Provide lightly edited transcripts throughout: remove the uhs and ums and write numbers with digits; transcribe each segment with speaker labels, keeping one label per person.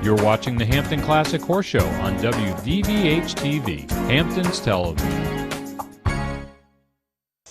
Speaker 1: You're watching the Hampton Classic Horse Show on WVVH-TV, Hamptons Television.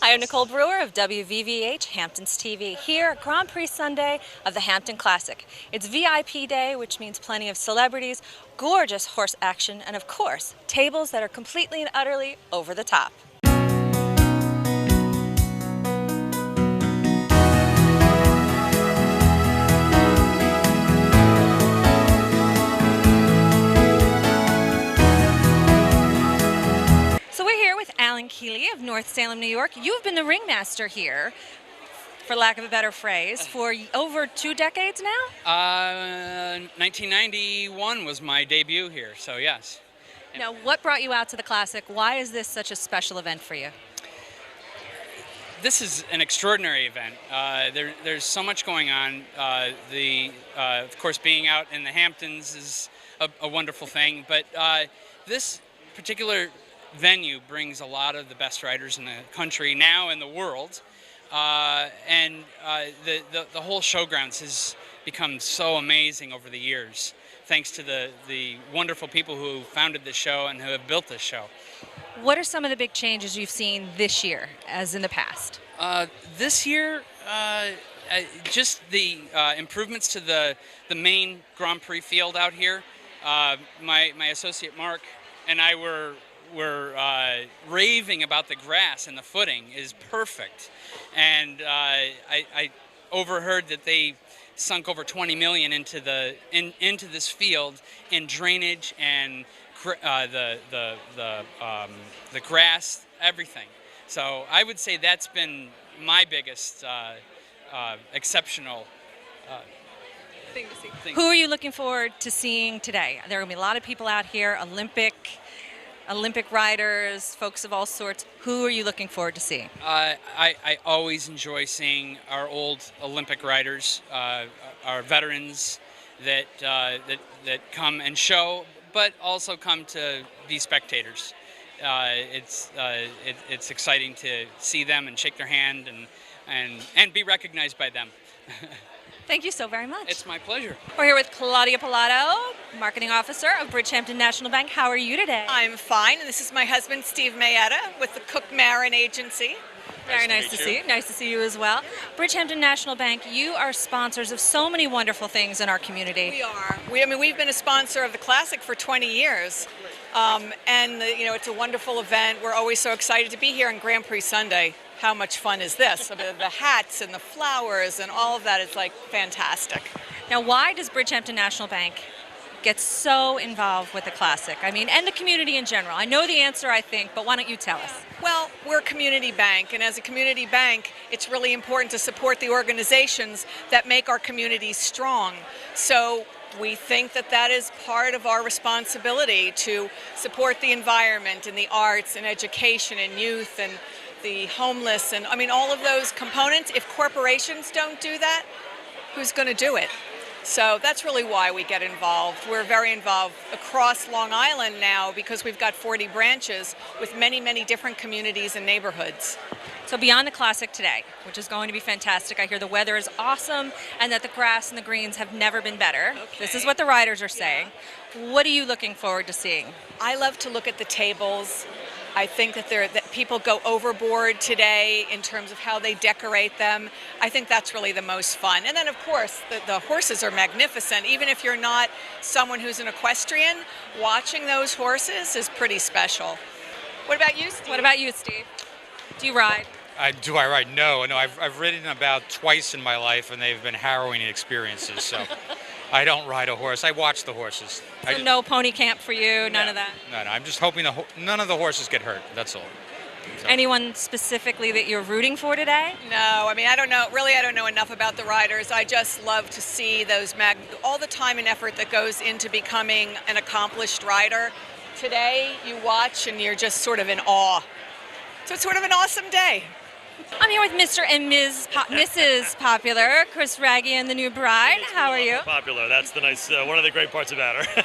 Speaker 2: Hi, I'm Nicole Brewer of WVVH-Hamptons-TV here at Grand Prix Sunday of the Hampton Classic. It's VIP day, which means plenty of celebrities, gorgeous horse action, and of course, tables that are completely and utterly over the top. Keeley of North Salem, New York. You've been the ringmaster here, for lack of a better phrase, for over 2 decades now?
Speaker 3: 1991 was my debut here, so yes.
Speaker 2: Now, what brought you out to the Classic? Why is this such a special event for you?
Speaker 3: This is an extraordinary event. There's so much going on. Of course, being out in the Hamptons is a wonderful thing, but this particular venue brings a lot of the best riders in the country now in the world, and the whole showgrounds has become so amazing over the years, thanks to the wonderful people who founded the show and who have built this show.
Speaker 2: What are some of the big changes you've seen this year, as in the past?
Speaker 3: This year, just the improvements to the main Grand Prix field out here. My associate Mark and I were raving about the grass, and the footing is perfect. And I overheard that they sunk over 20 million into this field in drainage and the grass, everything. So I would say that's been my biggest exceptional thing to see.
Speaker 2: Who are you looking forward to seeing today? There are going to be a lot of people out here, Olympic riders, folks of all sorts. Who are you looking forward to seeing?
Speaker 3: I always enjoy seeing our old Olympic riders, our veterans that come and show, but also come to be spectators. It's exciting to see them and shake their hand and be recognized by them.
Speaker 2: Thank you so very much.
Speaker 3: It's my pleasure.
Speaker 2: We're here with Claudia Pilato, Marketing Officer of Hampton National Bank. How are you today?
Speaker 4: I'm fine, and this is my husband, Steve Mayetta, with the Cook Marin Agency.
Speaker 2: Very nice to see you. Nice to see you as well. Hampton National Bank, you are sponsors of so many wonderful things in our community.
Speaker 4: We are. We've been a sponsor of the Classic for 20 years, and it's a wonderful event. We're always so excited to be here on Grand Prix Sunday. How much fun is this? The hats and the flowers and all of that is like fantastic.
Speaker 2: Now, why does Hampton National Bank get so involved with the Classic? I mean, and the community in general. I know the answer, I think, but why don't you tell us?
Speaker 4: Well, we're a community bank, and as a community bank, it's really important to support the organizations that make our communities strong. So we think that is part of our responsibility to support the environment and the arts and education and youth and the homeless, and I mean all of those components. If corporations don't do that, who's going to do it? So that's really why we get involved. We're very involved across Long Island now because we've got 40 branches with many, many different communities and neighborhoods.
Speaker 2: So beyond the Classic today, which is going to be fantastic, I hear the weather is awesome and that the grass and the greens have never been better. Okay. This is what the riders are saying. Yeah. What are you looking forward to seeing?
Speaker 4: I love to look at the tables. I think that people go overboard today in terms of how they decorate them. I think that's really the most fun. And then, of course, the horses are magnificent. Even if you're not someone who's an equestrian, watching those horses is pretty special. What about you, Steve?
Speaker 2: What about you, Steve? Do you ride?
Speaker 5: Do I ride? No. I've ridden about twice in my life, and they've been harrowing experiences. So I don't ride a horse. I watch the horses.
Speaker 2: So no pony camp for you, none of that?
Speaker 5: No. I'm just hoping none of the horses get hurt. That's all. So.
Speaker 2: Anyone specifically that you're rooting for today?
Speaker 4: No, I mean, I don't know. Really, I don't know enough about the riders. I just love to see all the time and effort that goes into becoming an accomplished rider. Today, you watch and you're just sort of in awe. So it's sort of an awesome day.
Speaker 2: I'm here with Mr. and Mrs. Popular, Chris Raggy and the new bride. How are you?
Speaker 6: Popular. That's the nice, one of the great parts about her.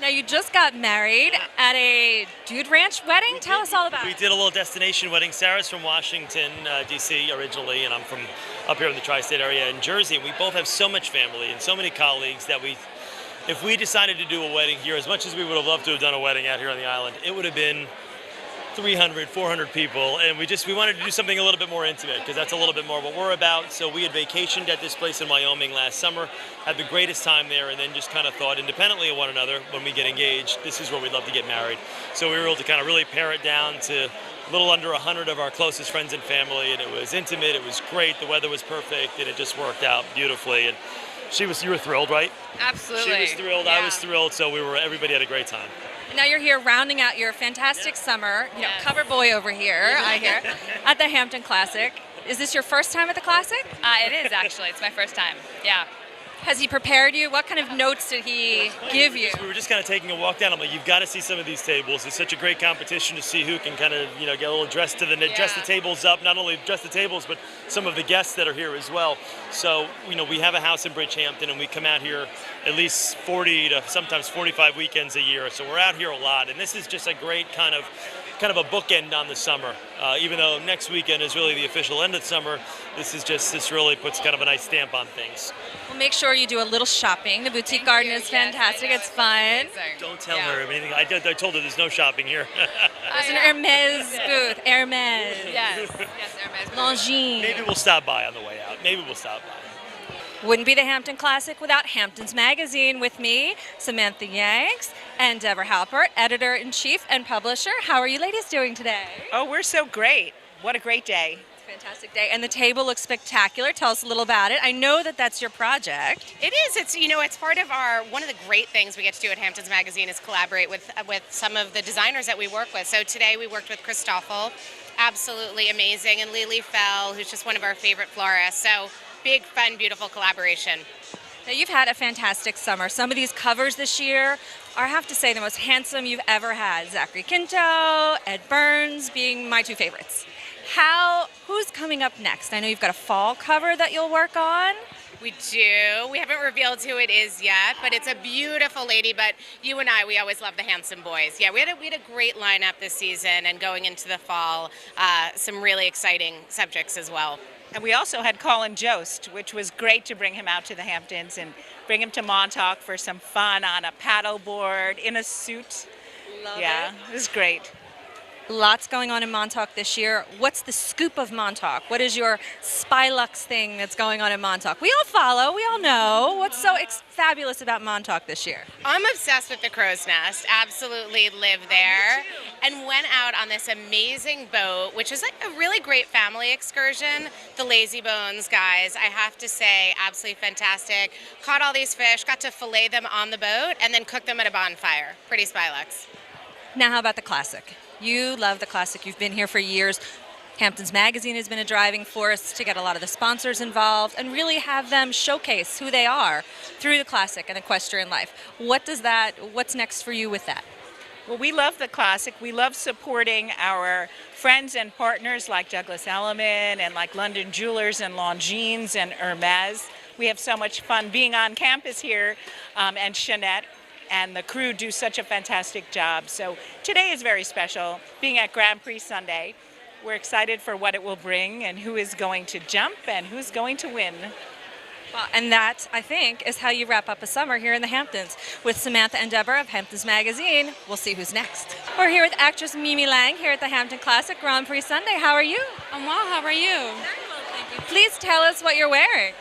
Speaker 2: Now, you just got married at a Dude Ranch wedding. Tell us all about it.
Speaker 6: We did a little destination wedding. Sarah's from Washington, D.C. originally, and I'm from up here in the tri-state area in Jersey. And we both have so much family and so many colleagues that we if we decided to do a wedding here, as much as we would have loved to have done a wedding out here on the island, it would have been 300, 400 people, and we wanted to do something a little bit more intimate, because that's a little bit more what we're about. So we had vacationed at this place in Wyoming last summer, had the greatest time there, and then just kind of thought independently of one another, when we get engaged, this is where we'd love to get married. So we were able to kind of really pare it down to a little under 100 of our closest friends and family, and it was intimate, it was great, the weather was perfect, and it just worked out beautifully. And you were thrilled, right?
Speaker 2: Absolutely.
Speaker 6: She was thrilled,
Speaker 2: Yeah.
Speaker 6: I was thrilled, so everybody had a great time.
Speaker 2: Now you're here rounding out your fantastic summer, cover boy over here, I hear, at the Hampton Classic. Is this your first time at the Classic?
Speaker 7: It is actually. It's my first time. Yeah.
Speaker 2: Has he prepared you? What kind of notes did he give you?
Speaker 6: We were just kind of taking a walk down. I'm like, you've got to see some of these tables. It's such a great competition to see who can kind of, get a little dress the tables up. Not only dress the tables, but some of the guests that are here as well. So, we have a house in Hampton, and we come out here at least 40 to sometimes 45 weekends a year. So we're out here a lot, and this is just a great kind of a bookend on the summer. Even though next weekend is really the official end of summer, this really puts kind of a nice stamp on things.
Speaker 2: Well, make sure you do a little shopping. The boutique garden is fantastic. It's fun.
Speaker 6: Don't tell her anything. I told her there's no shopping here.
Speaker 2: There's an Hermes booth. Hermes.
Speaker 7: Yes, Hermes.
Speaker 2: Longines.
Speaker 6: Maybe we'll stop by on the way out.
Speaker 2: Wouldn't be the Hampton Classic without Hamptons Magazine. With me, Samantha Yanks and Deborah Halpert, editor-in-chief and publisher. How are you ladies doing today?
Speaker 8: Oh, we're so great. What a great day.
Speaker 2: It's a fantastic day. And the table looks spectacular. Tell us a little about it. I know that that's your project.
Speaker 9: It is. It's part of one of the great things we get to do at Hamptons Magazine is collaborate with some of the designers that we work with. So today we worked with Christoffel, absolutely amazing, and Lily Fell, who's just one of our favorite florists. So big, fun, beautiful collaboration.
Speaker 2: Now, you've had a fantastic summer. Some of these covers this year are, I have to say, the most handsome you've ever had. Zachary Quinto, Ed Burns being my two favorites. Who's coming up next? I know you've got a fall cover that you'll work on.
Speaker 9: We do. We haven't revealed who it is yet, but it's a beautiful lady. But you and we always love the handsome boys. Yeah, we had a great lineup this season, and going into the fall, some really exciting subjects as well.
Speaker 8: And we also had Colin Jost, which was great to bring him out to the Hamptons and bring him to Montauk for some fun on a paddle board in a suit.
Speaker 2: Love
Speaker 8: it was great.
Speaker 2: Lots going on in Montauk this year. What's the scoop of Montauk? What is your Spylux thing that's going on in Montauk? We all follow. We all know. What's so fabulous about Montauk this year?
Speaker 9: I'm obsessed with the Crow's Nest. Absolutely live there. And went out on this amazing boat, which is like a really great family excursion. The Lazy Bones guys, I have to say, absolutely fantastic. Caught all these fish, got to fillet them on the boat, and then cook them at a bonfire. Pretty Spylux.
Speaker 2: Now, how about the Classic? You love the Classic. You've been here for years. Hamptons Magazine has been a driving force to get a lot of the sponsors involved and really have them showcase who they are through the Classic and equestrian life. What's next for you with that?
Speaker 8: Well, we love the Classic. We love supporting our friends and partners like Douglas Elliman and like London Jewelers and Longines and Hermes. We have so much fun being on campus here, and Jeanette and the crew do such a fantastic job. So today is very special, being at Grand Prix Sunday. We're excited for what it will bring and who is going to jump and who's going to win.
Speaker 2: Well, and that, I think, is how you wrap up a summer here in the Hamptons. With Samantha and Deborah of Hamptons Magazine, we'll see who's next. We're here with actress Mimi Lang here at the Hampton Classic Grand Prix Sunday. How are you?
Speaker 7: I'm well. How are you?
Speaker 2: Very well, thank you. Please tell us what you're wearing.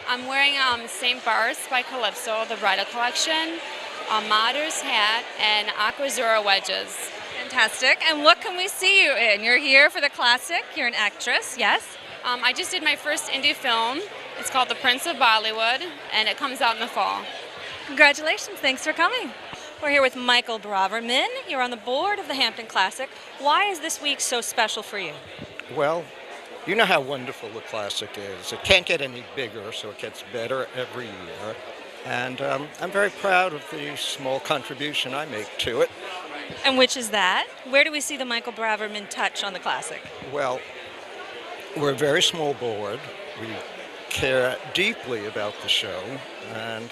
Speaker 7: I'm wearing St. Bart's by Calypso, the bridal collection, a Martyrs hat, and Aquazzura wedges.
Speaker 2: Fantastic. And what can we see you in? You're here for the Classic. You're an actress, yes?
Speaker 7: I just did my first indie film. It's called The Prince of Bollywood, and it comes out in the fall.
Speaker 2: Congratulations. Thanks for coming. We're here with Michael Braverman. You're on the board of the Hampton Classic. Why is this week so special for you?
Speaker 10: Well, you know how wonderful the Classic is. It can't get any bigger, so it gets better every year. And I'm very proud of the small contribution I make to it.
Speaker 2: And which is that? Where do we see the Michael Braverman touch on the Classic?
Speaker 10: Well, we're a very small board. We care deeply about the show, and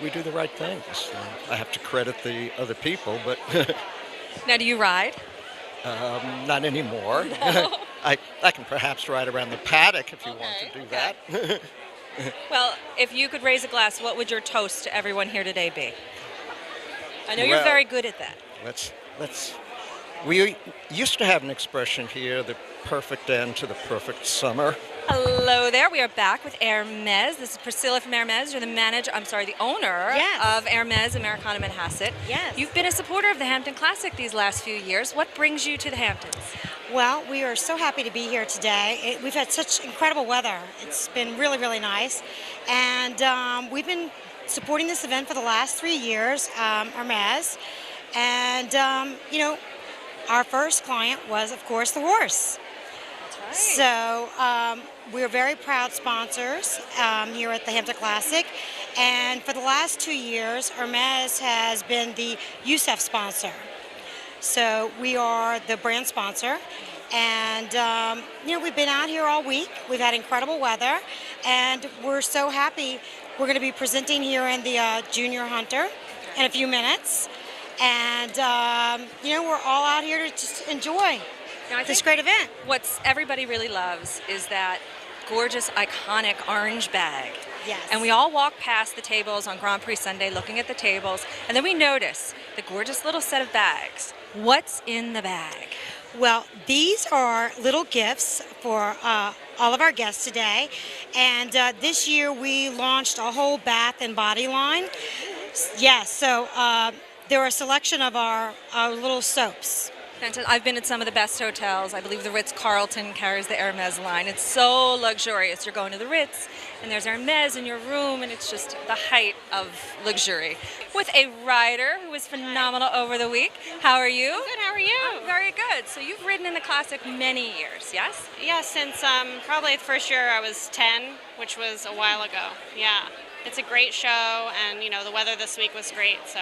Speaker 10: we do the right things. I have to credit the other people, but...
Speaker 2: Now, do you ride?
Speaker 10: Not anymore.
Speaker 2: No.
Speaker 10: I can perhaps ride around the paddock if you want to do that.
Speaker 2: Well, if you could raise a glass, what would your toast to everyone here today be? I know you're
Speaker 10: Well,
Speaker 2: very good at that.
Speaker 10: We used to have an expression here, the perfect end to the perfect summer.
Speaker 2: Hello there. We are back with Hermes. This is Priscilla from Hermes. You're the owner of Hermes Americana Manhasset.
Speaker 11: Yes.
Speaker 2: You've been a supporter of the Hampton Classic these last few years. What brings you to the Hamptons?
Speaker 11: Well, we are so happy to be here today. We've had such incredible weather. It's been really, really nice. And we've been supporting this event for the last 3 years, Hermes. And, our first client was, of course, the horse.
Speaker 2: That's right.
Speaker 11: So we're very proud sponsors here at the Hampton Classic. And for the last 2 years, Hermes has been the USEF sponsor. So we are the brand sponsor. And, we've been out here all week. We've had incredible weather. And we're so happy. We're going to be presenting here in the Junior Hunter in a few minutes. And, we're all out here to just enjoy this great event.
Speaker 2: What everybody really loves is that gorgeous, iconic orange bag.
Speaker 11: Yes.
Speaker 2: And we all walk past the tables on Grand Prix Sunday looking at the tables, and then we notice the gorgeous little set of bags. What's in the bag?
Speaker 11: Well, these are little gifts for all of our guests today. And this year we launched a whole bath and body line. Yes, so there are a selection of our little soaps.
Speaker 2: Fantastic. I've been at some of the best hotels. I believe the Ritz-Carlton carries the Hermes line. It's so luxurious. You're going to the Ritz, and there's Hermes in your room, and it's just the height of luxury. With a rider who was phenomenal over the week. How are you?
Speaker 12: Good, how are you?
Speaker 2: I'm very good. So you've ridden in the Classic many years, yes?
Speaker 12: Yeah, since probably the first year I was 10, which was a while ago. Yeah, it's a great show, and the weather this week was great, so.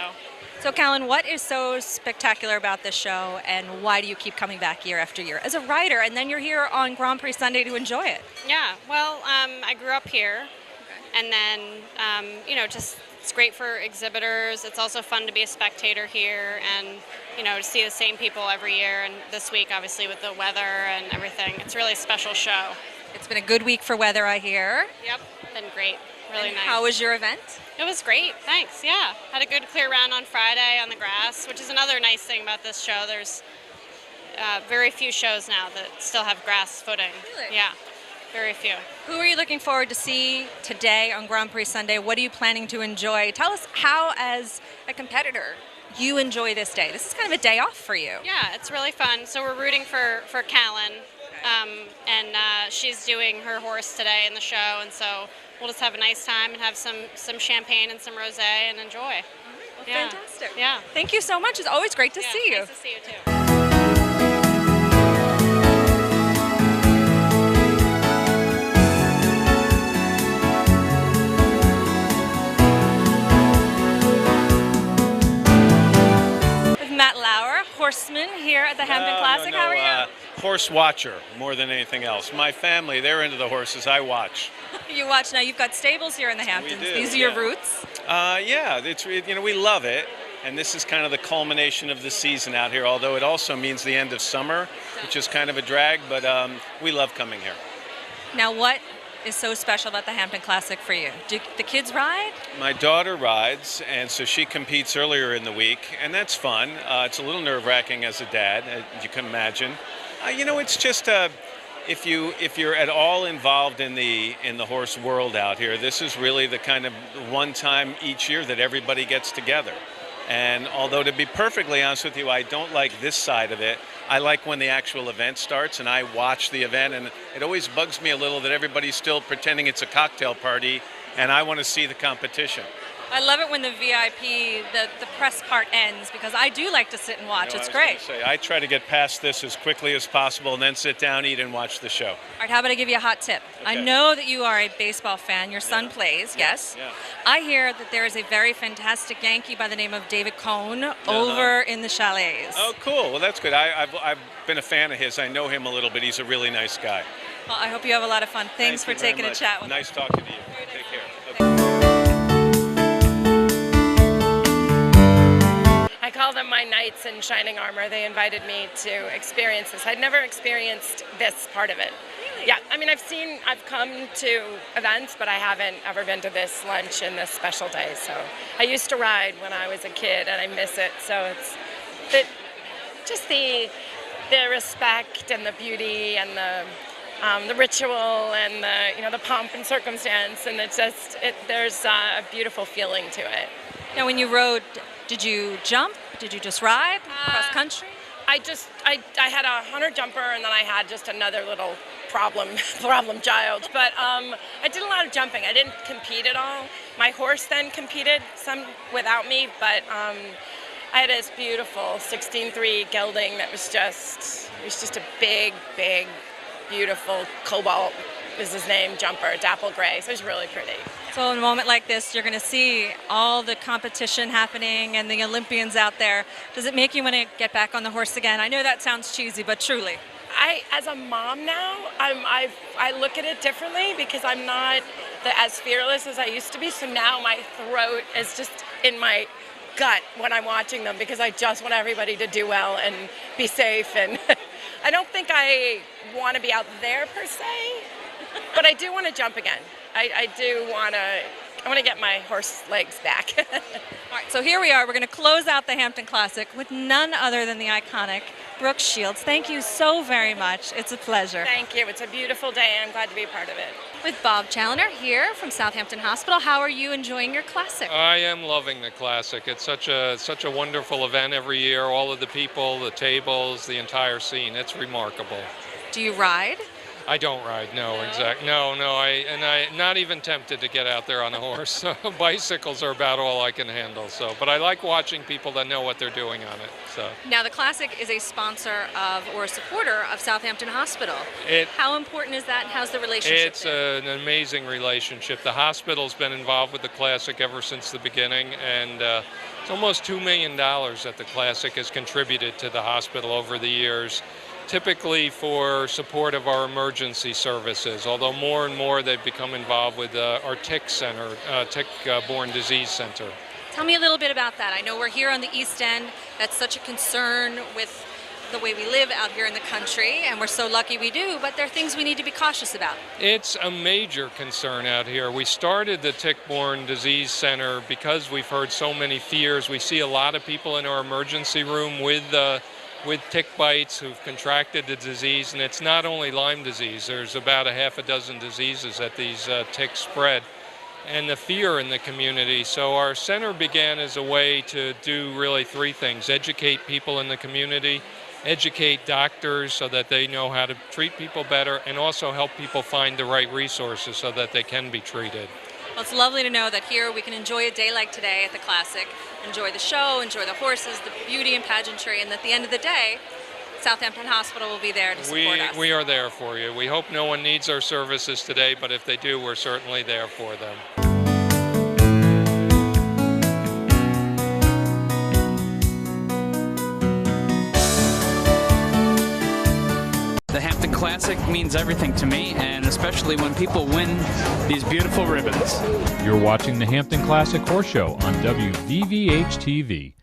Speaker 2: So, Callan, what is so spectacular about this show, and why do you keep coming back year after year? As a rider, and then you're here on Grand Prix Sunday to enjoy it.
Speaker 12: Yeah, well, I grew up here, and then, just it's great for exhibitors. It's also fun to be a spectator here, and, to see the same people every year, and this week, obviously, with the weather and everything. It's really a special show.
Speaker 2: It's been a good week for weather, I hear.
Speaker 12: Yep, been great. Really nice.
Speaker 2: How was your event?
Speaker 12: It was great, thanks, yeah. Had a good clear round on Friday on the grass, which is another nice thing about this show. There's very few shows now that still have grass footing.
Speaker 2: Really?
Speaker 12: Yeah, very few.
Speaker 2: Who are you looking forward to see today on Grand Prix Sunday? What are you planning to enjoy? Tell us how, as a competitor, you enjoy this day. This is kind of a day off for you.
Speaker 12: Yeah, it's really fun. So we're rooting for Callan, and she's doing her horse today in the show, and so we'll just have a nice time and have some champagne and some rosé and enjoy.
Speaker 2: Well,
Speaker 12: yeah.
Speaker 2: Fantastic.
Speaker 12: Yeah.
Speaker 2: Thank you so much. It's always great to see you.
Speaker 12: Nice to see you too.
Speaker 2: With Matt Lauer, horseman here at the Hampton Classic. How are you?
Speaker 13: Horse watcher more than anything else. My family, they're into the horses. I watch.
Speaker 2: You watch now. You've got stables here in the Hamptons.
Speaker 13: We do,
Speaker 2: These are your roots.
Speaker 13: Yeah, it's we love it, and this is kind of the culmination of the season out here. Although it also means the end of summer, which is kind of a drag, but we love coming here.
Speaker 2: Now, what is so special about the Hampton Classic for you? Do the kids ride?
Speaker 13: My daughter rides, and so she competes earlier in the week, and that's fun. It's a little nerve-wracking as a dad, as you can imagine. It's just if you're at all involved in the horse world out here, this is really the kind of one time each year that everybody gets together. And although, to be perfectly honest with you, I don't like this side of it. I like when the actual event starts and I watch the event, and it always bugs me a little that everybody's still pretending it's a cocktail party, and I want to see the competition.
Speaker 2: I love it when the VIP, the press part ends, because I do like to sit and watch. It's great.
Speaker 13: I try to get past this as quickly as possible and then sit down, eat, and watch the show.
Speaker 2: All right, how about I give you a hot tip?
Speaker 13: Okay.
Speaker 2: I know that you are a baseball fan. Your son plays, yes?
Speaker 13: Yeah.
Speaker 2: I hear that there is a very fantastic Yankee by the name of David Cohn over in the chalets.
Speaker 13: Oh, cool. Well, that's good. I've been a fan of his. I know him a little bit. He's a really nice guy.
Speaker 2: Well, I hope you have a lot of fun. Thanks for taking a chat with me.
Speaker 13: Nice talking to you. Take care.
Speaker 14: I call them my knights in shining armor. They invited me to experience this. I'd never experienced this part of it.
Speaker 2: Really?
Speaker 14: Yeah, I mean, I've come to events, but I haven't ever been to this lunch and this special day. So I used to ride when I was a kid, and I miss it. So it's just the respect and the beauty and the ritual and the pomp and circumstance, and there's a beautiful feeling to it.
Speaker 2: Now, when you rode, did you jump? Did you just ride cross country?
Speaker 14: I had a 100 jumper, and then I had just another little problem child. But I did a lot of jumping. I didn't compete at all. My horse then competed some without me, but I had this beautiful 16.3 gelding that was just a big, beautiful cobalt is his name, jumper, dapple gray. So it was really pretty.
Speaker 2: So in a moment like this, you're going to see all the competition happening and the Olympians out there. Does it make you want to get back on the horse again? I know that sounds cheesy, but truly.
Speaker 14: As a mom now, I look at it differently because I'm not as fearless as I used to be. So now my throat is just in my gut when I'm watching them because I just want everybody to do well and be safe. And I don't think I want to be out there per se, but I do want to jump again. I want to get my horse legs back.
Speaker 2: All right, so here we are. We're going to close out the Hampton Classic with none other than the iconic Brooke Shields. Thank you so very much. It's a pleasure.
Speaker 14: Thank you. It's a beautiful day. I'm glad to be a part of it.
Speaker 2: With Bob Challoner here from Southampton Hospital. How are you enjoying your Classic?
Speaker 15: I am loving the Classic. It's such a wonderful event every year. All of the people, the tables, the entire scene. It's remarkable.
Speaker 2: Do you ride?
Speaker 15: I don't ride, no, exactly. No, I'm not even tempted to get out there on a horse. Bicycles are about all I can handle. But I like watching people that know what they're doing on it. So.
Speaker 2: Now, the Classic is a sponsor of or a supporter of Southampton Hospital. How important is that, and how's the relationship?
Speaker 15: It's an amazing relationship. The hospital's been involved with the Classic ever since the beginning, and it's almost $2 million that the Classic has contributed to the hospital over the years. Typically for support of our emergency services, although more and more they've become involved with our tick center, tick-borne disease center.
Speaker 2: Tell me a little bit about that. I know we're here on the East End. That's such a concern with the way we live out here in the country, and we're so lucky we do, but there are things we need to be cautious about. It's
Speaker 15: a major concern out here. We started the tick-borne disease center because we've heard so many fears. We see a lot of people in our emergency room with tick bites who've contracted the disease, and it's not only Lyme disease. There's about a half a dozen diseases that these ticks spread, and the fear in the community. So our center began as a way to do really three things: educate people in the community, educate doctors so that they know how to treat people better, and also help people find the right resources so that they can be treated.
Speaker 2: Well, it's lovely to know that here we can enjoy a day like today at the Classic, enjoy the show, enjoy the horses, the beauty and pageantry, and at the end of the day, Southampton Hospital will be there to support us.
Speaker 15: We are there for you. We hope no one needs our services today, but if they do, we're certainly there for them.
Speaker 16: The Hampton Classic means everything to me, and especially when people win these beautiful ribbons.
Speaker 1: You're watching the Hampton Classic Horse Show on WVVH-TV.